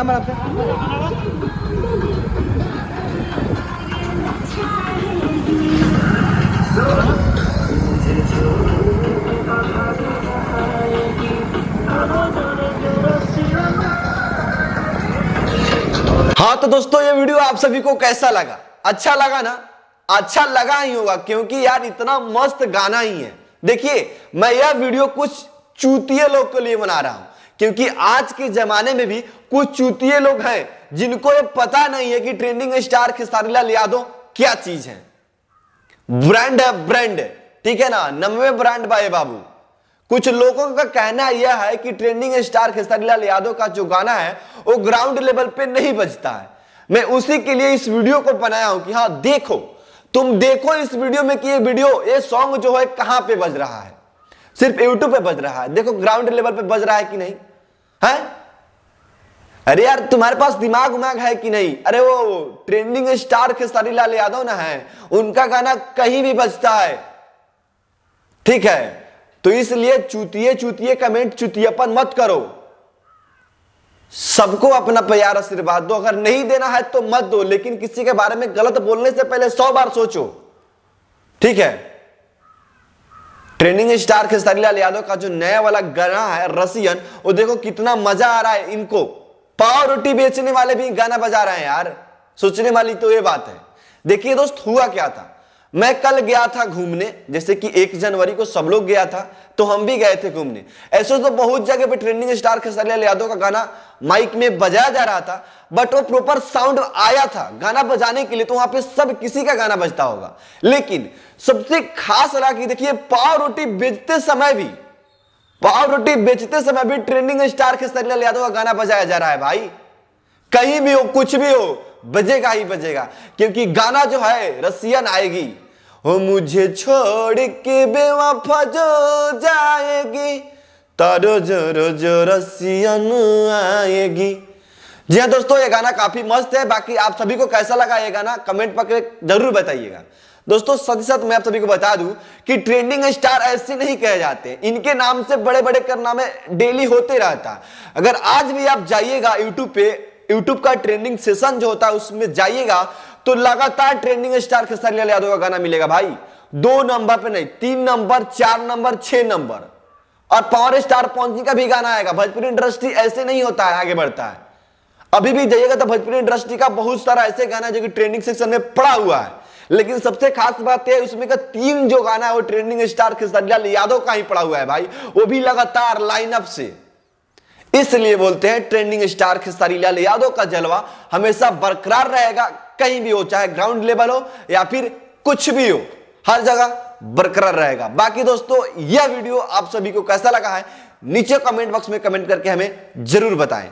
हाँ तो दोस्तों ये वीडियो आप सभी को कैसा लगा? अच्छा लगा ना? अच्छा लगा ही होगा क्योंकि यार इतना मस्त गाना ही है। देखिए मैं यह वीडियो कुछ चूतिए लोग के लिए बना रहा हूं क्योंकि आज के जमाने में भी कुछ चूतिए लोग हैं जिनको ये पता नहीं है कि ट्रेंडिंग स्टार खेसारी लाल यादव क्या चीज है। ब्रांड है, ब्रांड, ठीक है ना, नंबर ब्रांड बाए बाबू। कुछ लोगों का कहना यह है कि ट्रेंडिंग स्टार खेसारी लाल यादव का जो गाना है वो ग्राउंड लेवल पे नहीं बजता है। मैं उसी के लिए इस वीडियो को बनाया हूं कि हाँ देखो, तुम देखो इस वीडियो में कि ये सॉन्ग जो है कहां पे बज रहा है। सिर्फ यूट्यूब पे बज रहा है, देखो ग्राउंड लेवल पे बज रहा है कि नहीं है। अरे यार तुम्हारे पास दिमाग उमाग है कि नहीं? अरे वो ट्रेंडिंग स्टार खेसारी लाल यादव ना है, उनका गाना कहीं भी बजता है, ठीक है। तो इसलिए चूतिए चूतिए कमेंट चूतियापन मत करो। सबको अपना प्यार आशीर्वाद दो, अगर नहीं देना है तो मत दो, लेकिन किसी के बारे में गलत बोलने से पहले 100 बार सोचो, ठीक है। ट्रेंडिंग स्टार खेसारी लाल यादव का जो नया वाला गाना है रसियन, वो देखो कितना मजा आ रहा है। इनको पाव रोटी बेचने वाले भी गाना बजा रहे हैं यार। सोचने वाली तो ये बात है। देखिए दोस्त हुआ क्या था, मैं कल गया था घूमने, जैसे कि 1 जनवरी को सब लोग गया था तो हम भी गए थे घूमने। ऐसे तो बहुत जगह पे ट्रेंडिंग स्टार खेसारी लाल यादव का गाना माइक में बजाया जा रहा था, बट वो प्रॉपर साउंड आया था गाना बजाने के लिए, तो वहां पे सब किसी का गाना बजता होगा। लेकिन सबसे खास रहा कि देखिए पाव रोटी बेचते समय भी ट्रेंडिंग स्टार खेसारी लाल यादव का गाना बजाया जा रहा है भाई। कहीं भी हो, कुछ भी हो, बजेगा ही बजेगा, क्योंकि गाना जो है रसियन आएगी। हो मुझे छोड़ के बेवफा जो जाएगी, तारो जो जो रसियन आएगी। जी हाँ दोस्तों, ये गाना काफी मस्त है। बाकी आप सभी को कैसा लगा ये गाना कमेंट पर जरूर बताइएगा। दोस्तों साथ ही साथ मैं आप सभी को बता दूं कि ट्रेंडिंग स्टार ऐसे नहीं कहे जाते, इनके नाम से बड़े बड़े कारनामे डेली होते रहता। अगर आज भी आप जाइएगा यूट्यूब पे, यूट्यूब का ट्रेंडिंग सेशन जो होता है उसमें जाइएगा तो लगातार ट्रेंडिंग स्टार खेसारी लाल यादव का गाना मिलेगा भाई। 2 नंबर पे नहीं, 3 नंबर, 4 नंबर, 6 नंबर, और पावर स्टार पहुंचने का भी गाना आएगा। भोजपुरी इंडस्ट्री ऐसे नहीं होता है, आगे बढ़ता है। अभी भी जाइएगा तो भोजपुरी इंडस्ट्री का बहुत सारा ऐसे गाना है जो कि ट्रेंडिंग सेक्शन में पड़ा हुआ है। लेकिन सबसे खास बात है उसमें का 3 जो गाना है वो ट्रेंडिंग स्टार खेसारी लाल यादव का ही पड़ा हुआ है भाई, वो भी लगातार लाइनअप से। इसलिए बोलते हैं ट्रेंडिंग स्टार खेसारी लाल यादव का जलवा हमेशा बरकरार रहेगा, कहीं भी हो, चाहे ग्राउंड लेवल हो या फिर कुछ भी हो, हर जगह बरकरार रहेगा। बाकी दोस्तों यह वीडियो आप सभी को कैसा लगा है नीचे कमेंट बॉक्स में कमेंट करके हमें जरूर बताएं।